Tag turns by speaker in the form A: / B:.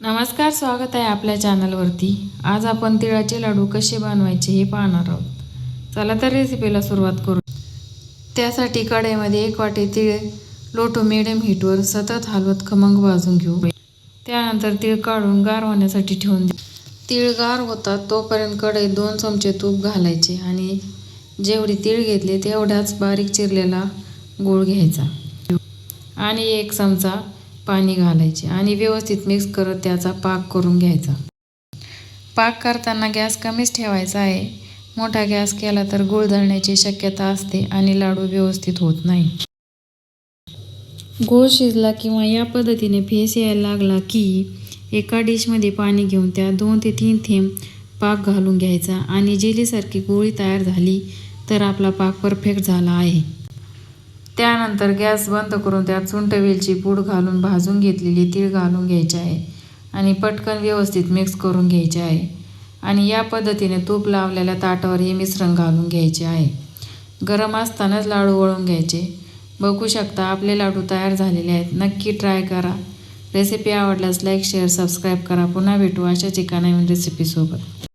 A: नमस्कार, स्वागत आहे आपल्या चॅनलवरती। आज आपण तिळाचे लाडू कसे बनवायचे हे पाहणार आहोत। चला तर रेसिपीला सुरुवात करू। त्यासाठी कढईमध्ये 1 वाटी तीळ लो टू मीडियम हीटवर सतत हलवत खमंग भाजून घेऊ। त्यानंतर तीळ काढून गार होण्यासाठी ठेवून देऊ। तीळ गार होतात तोपर्यंत कढईत 2 चमचे तूप घालायचे आणि जेवढे तीळ घेतले तेवढाच बारीक चिरलेला गूळ घ्यायचा आणि 1 चमचा पाणी घालायचे आणि व्यवस्थित मिक्स करत त्याचा पाक करून घ्यायचा। पाक करताना गॅस कमीच ठेवायचा आहे। मोठा गॅस केला तर गूळ जळण्याची शक्यता असते आणि लाडू व्यवस्थित होत नाही। गूळ शिजला किंवा या पद्धतीने फेस यायला लागला की एका डिशमध्ये पाणी घेऊन त्यात 2 ते 3 थेंब पाक घालून घ्यायचा आणि जेलीसारखी गोळी तयार झाली तर आपला पाक परफेक्ट झाला आहे। त्यानंतर गॅस बंद करून त्यात सुंठ वेलची पूड घालून भाजून घेतलेली तीळ घालून घ्यायचे आहे आणि पटकन व्यवस्थित मिक्स करून घ्यायचे आहे आणि या पद्धतीने तूप लावलेल्या ताटावर हे मिश्रण घालून घ्यायचे आहे। गरम असतानाच लाडू वळून घ्यायचे। बघू शकता आपले लाडू तयार झालेले आहेत। नक्की ट्राय करा। रेसिपी आवडल्यास लाईक, शेअर, सबस्क्राईब करा। पुन्हा भेटू अशाच एका नवीन रेसिपीसोबत।